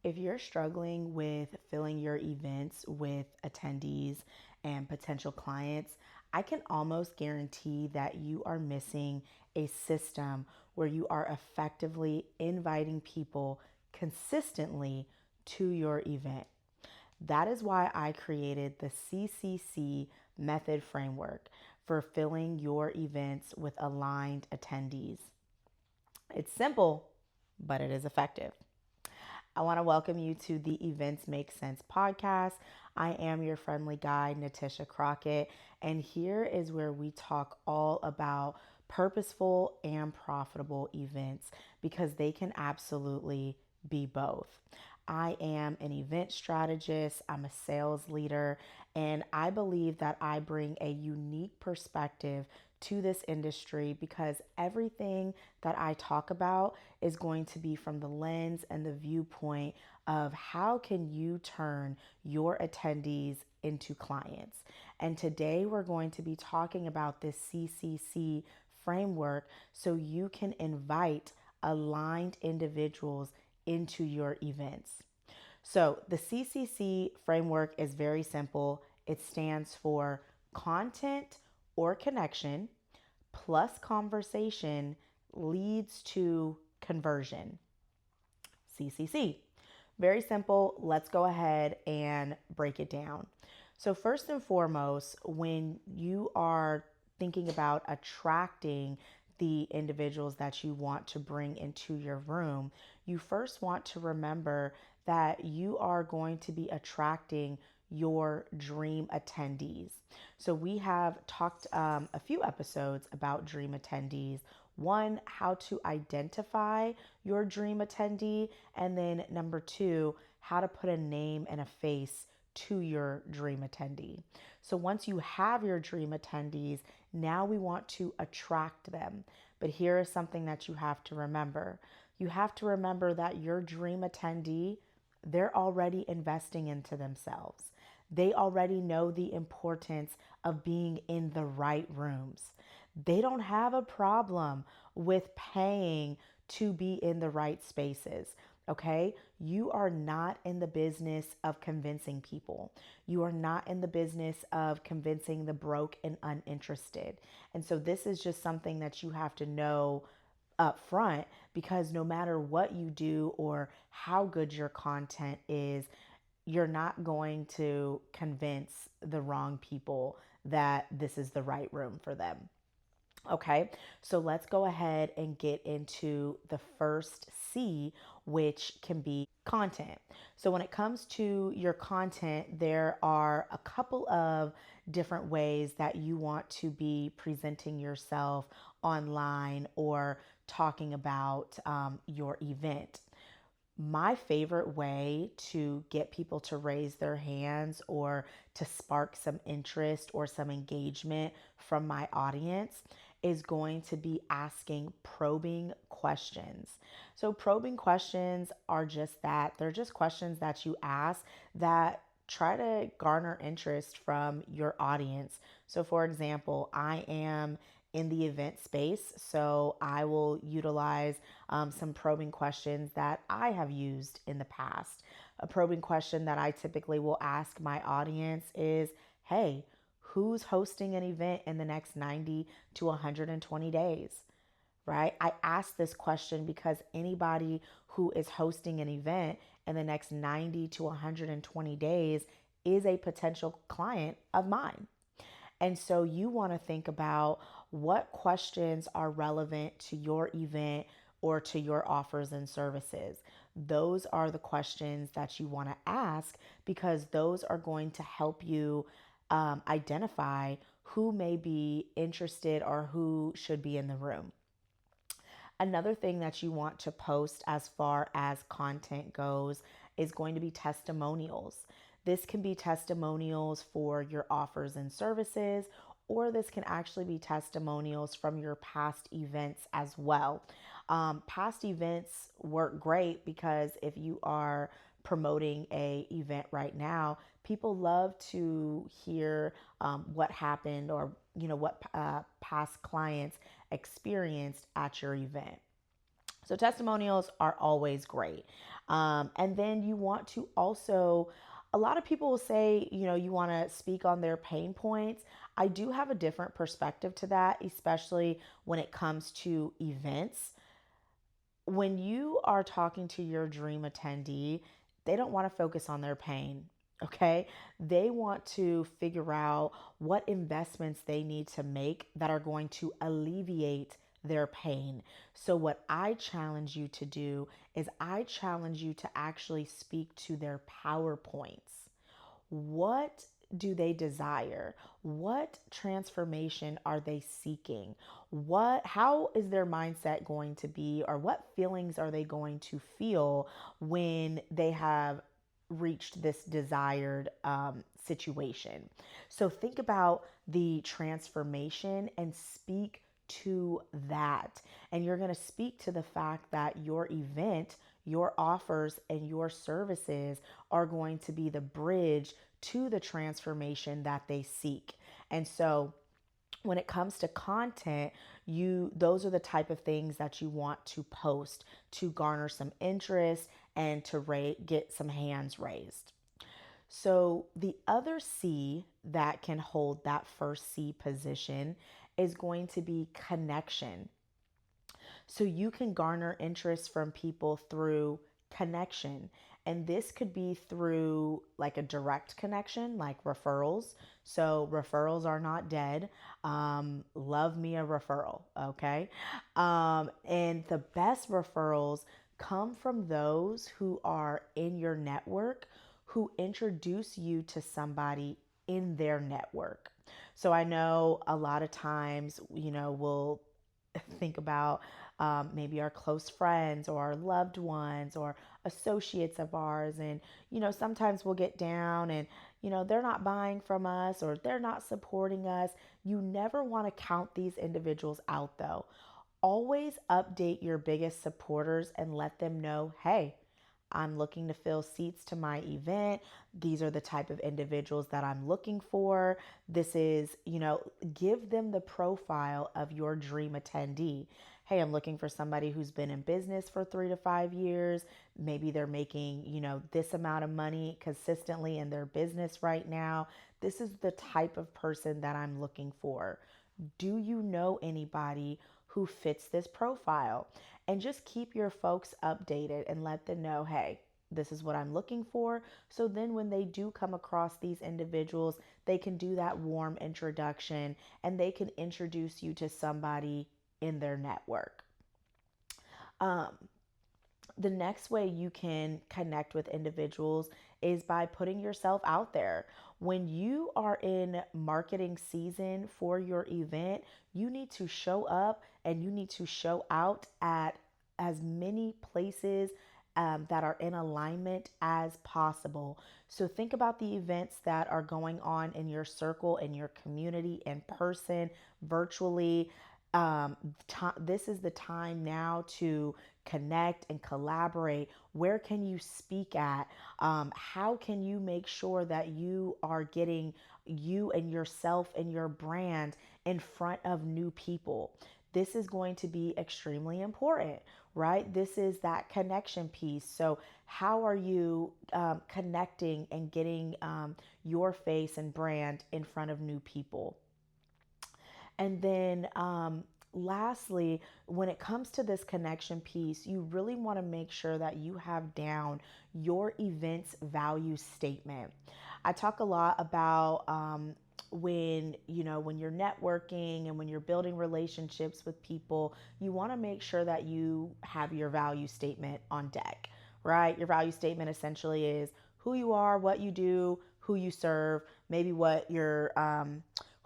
If you're struggling with filling your events with attendees and potential clients, I can almost guarantee that you are missing a system where you are effectively inviting people consistently to your event. That is why I created the CCC Method framework for filling your events with aligned attendees. It's simple, but it is effective. I want to welcome you to the Events Make Sense podcast. I am your friendly guide, Natisha Crockett, and here is where we talk all about purposeful and profitable events because they can absolutely be both. I am an event strategist, I'm a sales leader, and I believe that I bring a unique perspective to this industry because everything that I talk about is going to be from the lens and the viewpoint of how can you turn your attendees into clients. And today we're going to be talking about this CCC framework so you can invite aligned individuals into your events. So the CCC framework is very simple. It stands for content or connection plus conversation leads to conversion. CCC. Very simple. Let's go ahead and break it down. So, first and foremost, when you are thinking about attracting the individuals that you want to bring into your room, you first want to remember that you are going to be attracting your dream attendees. So, we have talked a few episodes about dream attendees. One, how to identify your dream attendee, and then number two, how to put a name and a face to your dream attendee. So once you have your dream attendees, now we want to attract them. But here is something that you have to remember. You have to remember that your dream attendee, they're already investing into themselves. They already know the importance of being in the right rooms. They don't have a problem with paying to be in the right spaces. Okay, you are not in the business of convincing people. You are not in the business of convincing the broke and uninterested. And so, this is just something that you have to know up front because no matter what you do or how good your content is, you're not going to convince the wrong people that this is the right room for them. Okay, so let's go ahead and get into the first C, which can be content. So, when it comes to your content, there are a couple of different ways that you want to be presenting yourself online or talking about your event. My favorite way to get people to raise their hands or to spark some interest or some engagement from my audience is going to be asking probing questions. So, probing questions are just that, they're just questions that you ask that try to garner interest from your audience. So, for example, I am in the event space. So I will utilize some probing questions that I have used in the past. A probing question that I typically will ask my audience is, hey, who's hosting an event in the next 90 to 120 days? Right? I ask this question because anybody who is hosting an event in the next 90 to 120 days is a potential client of mine. And so you want to think about what questions are relevant to your event or to your offers and services. Those are the questions that you want to ask because those are going to help you identify who may be interested or who should be in the room. Another thing that you want to post as far as content goes is going to be testimonials. This can be testimonials for your offers and services, or this can actually be testimonials from your past events as well. Past events work great because if you are promoting a event right now, people love to hear what happened or what past clients experienced at your event. So testimonials are always great. And then you want to also, a lot of people will say, you want to speak on their pain points. I do have a different perspective to that, especially when it comes to events. When you are talking to your dream attendee, they don't want to focus on their pain. Okay. They want to figure out what investments they need to make that are going to alleviate their pain. So, what I challenge you to do is I challenge you to actually speak to their PowerPoints. What do they desire? What transformation are they seeking? How is their mindset going to be, or what feelings are they going to feel when they have reached this desired situation? So think about the transformation and speak to that. And you're going to speak to the fact that your event, your offers, and your services are going to be the bridge to the transformation that they seek. And so when it comes to content, those are the type of things that you want to post to garner some interest and to get some hands raised. So the other C that can hold that first C position is going to be connection. So you can garner interest from people through connection. And this could be through like a direct connection, like referrals. So referrals are not dead. Love me a referral, okay? And the best referrals come from those who are in your network, who introduce you to somebody in their network. So I know a lot of times, we'll think about maybe our close friends or our loved ones or associates of ours. And, sometimes we'll get down and, they're not buying from us or they're not supporting us. You never want to count these individuals out though. Always update your biggest supporters and let them know, hey, I'm looking to fill seats to my event. These are the type of individuals that I'm looking for. This is, give them the profile of your dream attendee. Hey, I'm looking for somebody who's been in business for 3 to 5 years. Maybe they're making, this amount of money consistently in their business right now. This is the type of person that I'm looking for. Do you know anybody who fits this profile? And just keep your folks updated and let them know, hey, this is what I'm looking for. So then when they do come across these individuals, they can do that warm introduction and they can introduce you to somebody in their network. Um, the next way you can connect with individuals is by putting yourself out there. When you are in marketing season for your event, you need to show up and you need to show out at as many places that are in alignment as possible. So think about the events that are going on in your circle, in your community, in person, virtually. This is the time now to connect and collaborate. Where can you speak at? How can you make sure that you are getting you and yourself and your brand in front of new people? This is going to be extremely important, right? This is that connection piece. So, how are you connecting and getting your face and brand in front of new people? And then lastly, when it comes to this connection piece, you really want to make sure that you have down your event's value statement. I talk a lot about when you're networking and when you're building relationships with people, you want to make sure that you have your value statement on deck, right? Your value statement essentially is who you are, what you do, who you serve, maybe what your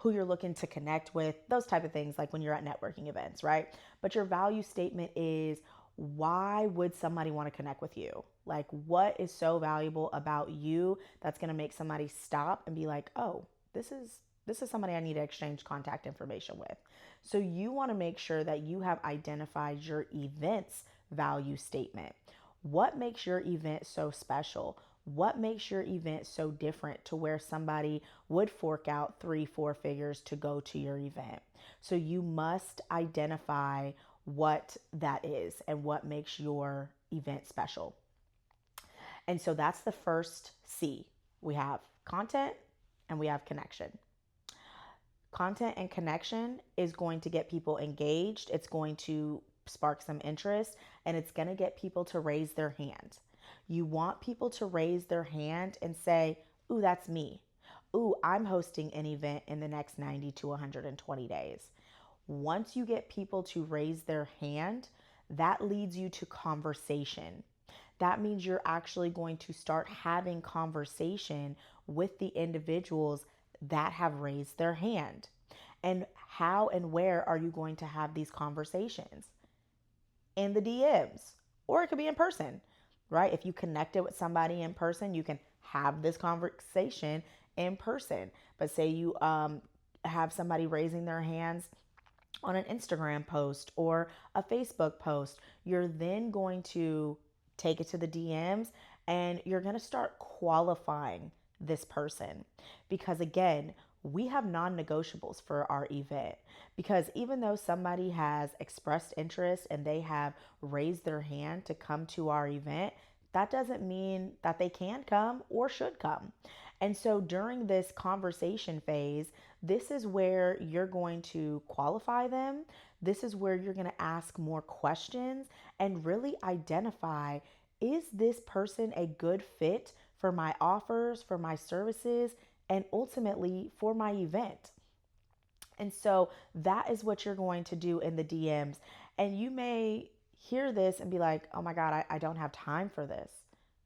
who you're looking to connect with, those type of things, like when you're at networking events, right? But your value statement is, why would somebody want to connect with you? Like, what is so valuable about you that's going to make somebody stop and be like, oh, this is somebody I need to exchange contact information with. So you want to make sure that you have identified your event's value statement. What makes your event so special? What makes your event so different to where somebody would fork out 3, 4 figures to go to your event? So you must identify what that is and what makes your event special. And so that's the first C. We have content and we have connection. Content and connection is going to get people engaged. It's going to spark some interest, and it's going to get people to raise their hand. You want people to raise their hand and say, ooh, that's me. Ooh, I'm hosting an event in the next 90 to 120 days. Once you get people to raise their hand, that leads you to conversation. That means you're actually going to start having conversation with the individuals that have raised their hand. And how and where are you going to have these conversations? In the DMs, or it could be in person, right? If you connected with somebody in person, you can have this conversation in person. But say you have somebody raising their hands on an Instagram post or a Facebook post, you're then going to take it to the DMs and you're going to start qualifying this person. Because again, we have non-negotiables for our event, because even though somebody has expressed interest and they have raised their hand to come to our event, that doesn't mean that they can come or should come. And so during this conversation phase, this is where you're going to qualify them. This is where you're going to ask more questions and really identify, is this person a good fit for my offers, for my services, and ultimately for my event? And so that is what you're going to do in the DMs. And you may hear this and be like, oh my God, I don't have time for this.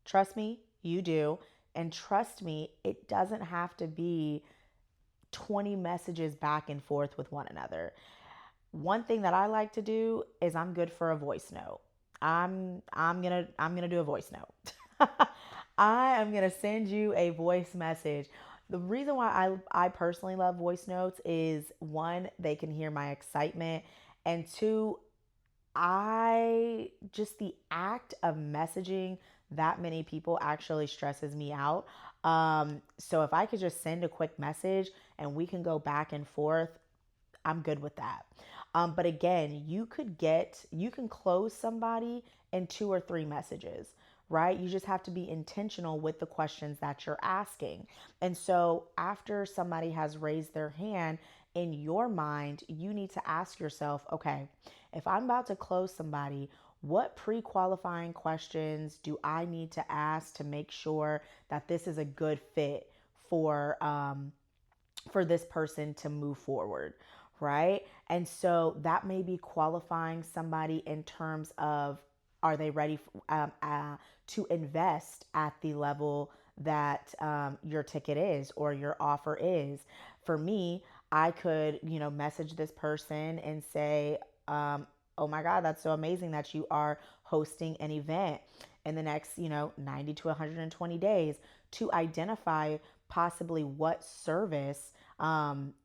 Trust me, you do. And trust me, it doesn't have to be 20 messages back and forth with one another. One thing that I like to do is I'm good for a voice note. I'm gonna do a voice note. I am gonna send you a voice message. The reason why I personally love voice notes is one, they can hear my excitement, and two, I just the act of messaging that many people actually stresses me out. So if I could just send a quick message and we can go back and forth, I'm good with that. But again, you can close somebody in 2 or 3 messages, right? You just have to be intentional with the questions that you're asking. And so after somebody has raised their hand, in your mind, you need to ask yourself, okay, if I'm about to close somebody, what pre-qualifying questions do I need to ask to make sure that this is a good fit for this person to move forward, right? And so that may be qualifying somebody in terms of, are they ready to invest at the level that your ticket is or your offer is? For me, I could, message this person and say, oh my God, that's so amazing that you are hosting an event in the next, 90 to 120 days, to identify possibly what service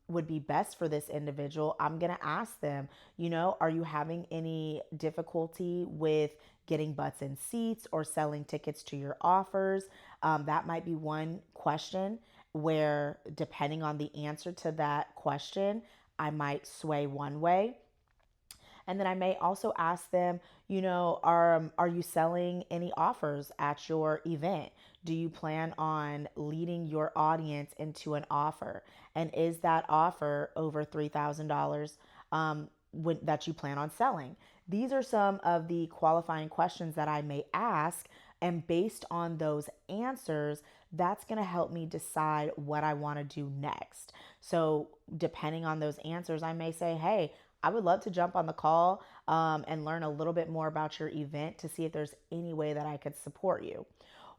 would be best for this individual. I'm going to ask them, are you having any difficulty with getting butts in seats or selling tickets to your offers? That might be one question where, depending on the answer to that question, I might sway one way. And then I may also ask them, are you selling any offers at your event? Do you plan on leading your audience into an offer? And is that offer over $3,000 that you plan on selling? These are some of the qualifying questions that I may ask. And based on those answers, that's going to help me decide what I want to do next. So depending on those answers, I may say, hey, I would love to jump on the call and learn a little bit more about your event to see if there's any way that I could support you.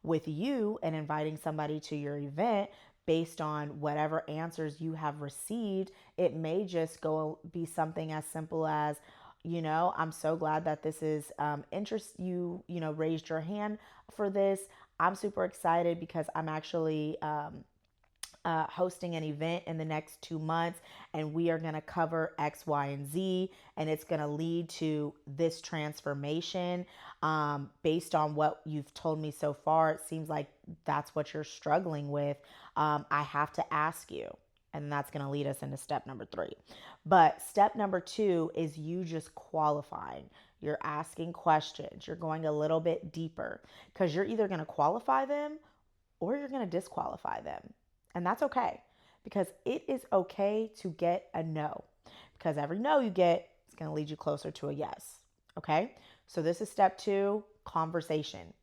With you and inviting somebody to your event, based on whatever answers you have received, it may just be something as simple as, I'm so glad that this is interest. Raised your hand for this. I'm super excited because I'm actually hosting an event in the next 2 months, and we are going to cover X, Y, and Z, and it's going to lead to this transformation. Based on what you've told me so far, it seems like that's what you're struggling with. I have to ask you. And that's going to lead us into step number 3. But step number 2 is you just qualifying. You're asking questions. You're going a little bit deeper because you're either going to qualify them or you're going to disqualify them. And that's okay because it is okay to get a no because every no you get is going to lead you closer to a yes. Okay. So this is step 2, conversation.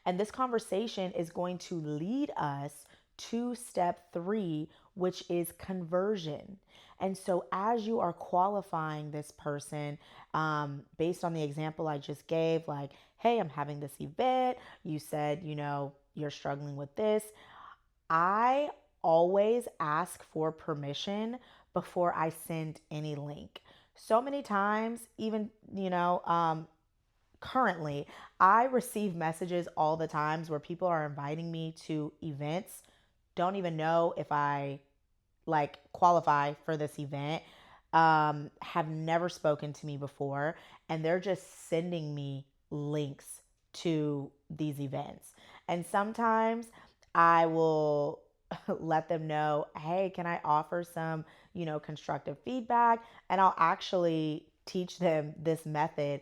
And this conversation is going to lead us to step 3, which is conversion. And so, as you are qualifying this person, based on the example I just gave, like, hey, I'm having this event. You said, you're struggling with this. I always ask for permission before I send any link. So many times, even, currently, I receive messages all the times where people are inviting me to events, don't even know if I like qualify for this event, have never spoken to me before, and they're just sending me links to these events. And sometimes I will let them know, hey, can I offer some, constructive feedback? And I'll actually teach them this method,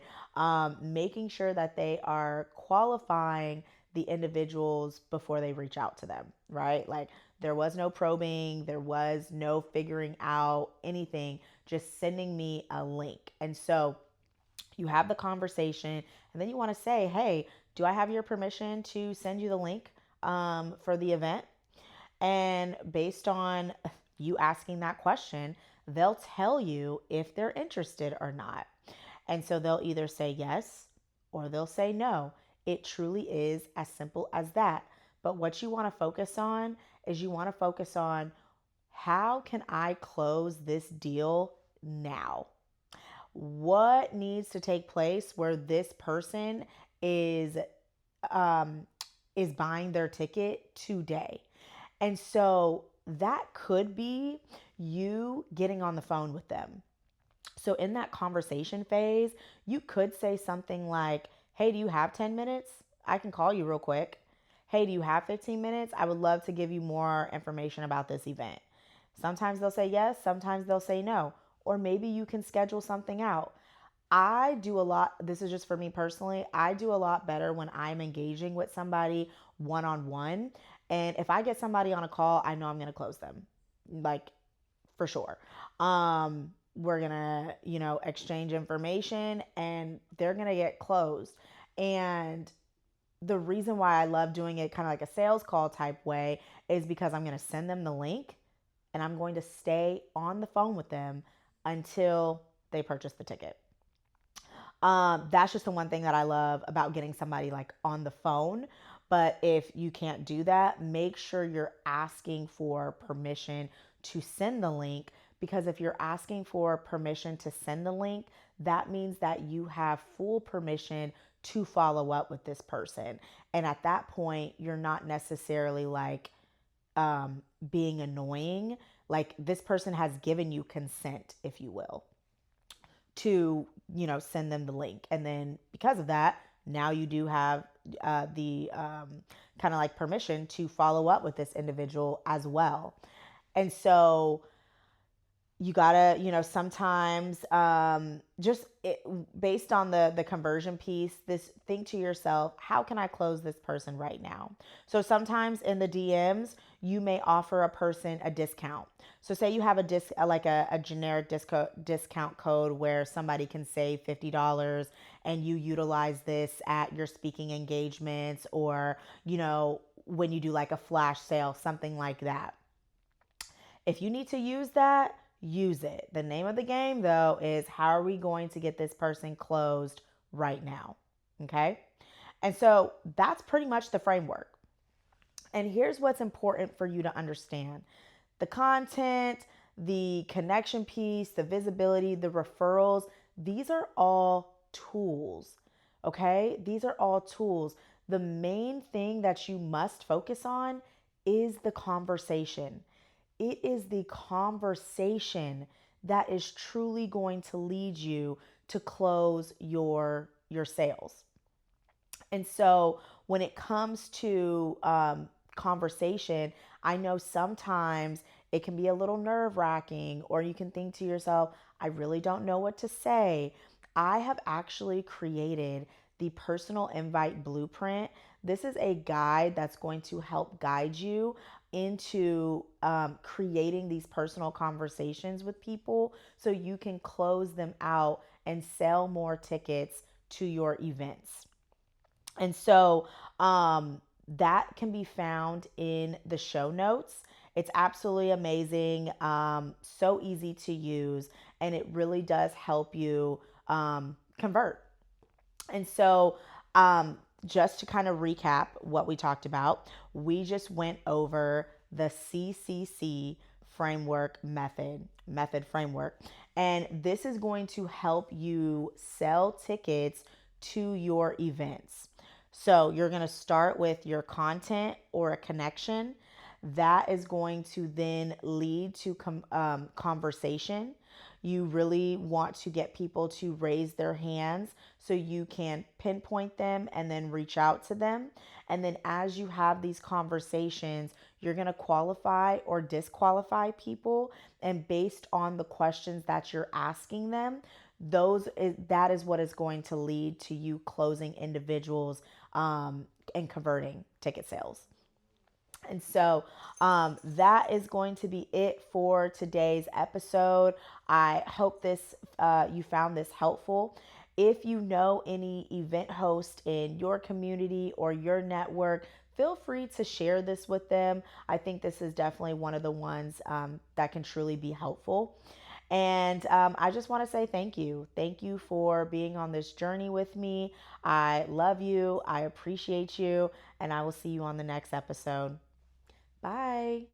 making sure that they are qualifying the individuals before they reach out to them, right? Like there was no probing, there was no figuring out anything, just sending me a link. And so you have the conversation, and then you want to say, hey, do I have your permission to send you the link for the event? And based on you asking that question, they'll tell you if they're interested or not. And so they'll either say yes or they'll say no. It truly is as simple as that. But what you want to focus on is you want to focus on how can I close this deal now? What needs to take place where this person is um, is buying their ticket today? And so that could be you getting on the phone with them. So in that conversation phase, you could say something like, hey, do you have 10 minutes? I can call you real quick. Hey, do you have 15 minutes? I would love to give you more information about this event. Sometimes they'll say yes, sometimes they'll say no. Or maybe you can schedule something out. I do a lot, this is just for me personally, I do a lot better when I'm engaging with somebody one on one. And if I get somebody on a call, I know I'm going to close them, like for sure. We're going to, exchange information and they're going to get closed. And the reason why I love doing it kind of like a sales call type way is because I'm going to send them the link and I'm going to stay on the phone with them until they purchase the ticket. That's just the one thing that I love about getting somebody like on the phone. But if you can't do that, make sure you're asking for permission to send the link, because if you're asking for permission to send the link, that means that you have full permission to follow up with this person. And at that point, you're not necessarily like being annoying. Like this person has given you consent, if you will, to send them the link. And then because of that, now you do have the kind of like permission to follow up with this individual as well. And so you gotta, sometimes just based on the conversion piece, this think to yourself, how can I close this person right now? So sometimes in the DMs, you may offer a person a discount. So say you have a generic discount code where somebody can save $50 and you utilize this at your speaking engagements or, when you do like a flash sale, something like that. If you need to use that, use it. The name of the game, though, is how are we going to get this person closed right now? Okay. And so that's pretty much the framework. And here's what's important for you to understand: the content, the connection piece, the visibility, the referrals, these are all tools. Okay. These are all tools. The main thing that you must focus on is the conversation. It is the conversation that is truly going to lead you to close your sales. And so when it comes to conversation, I know sometimes it can be a little nerve wracking, or you can think to yourself, I really don't know what to say. I have actually created the personal invite blueprint. This is a guide that's going to help guide you into creating these personal conversations with people so you can close them out and sell more tickets to your events. And so that can be found in the show notes. It's absolutely amazing, so easy to use, and it really does help you convert. And so, just to kind of recap what we talked about, we just went over the CCC method framework. And this is going to help you sell tickets to your events. So, you're going to start with your content or a connection. That is going to then lead to conversation. You really want to get people to raise their hands so you can pinpoint them and then reach out to them. And then as you have these conversations, you're going to qualify or disqualify people. And based on the questions that you're asking them, that is what is going to lead to you closing individuals and converting ticket sales. And so that is going to be it for today's episode. I hope you found this helpful. If you know any event host in your community or your network, feel free to share this with them. I think this is definitely one of the ones that can truly be helpful. And I just want to say thank you. Thank you for being on this journey with me. I love you. I appreciate you. And I will see you on the next episode. Bye.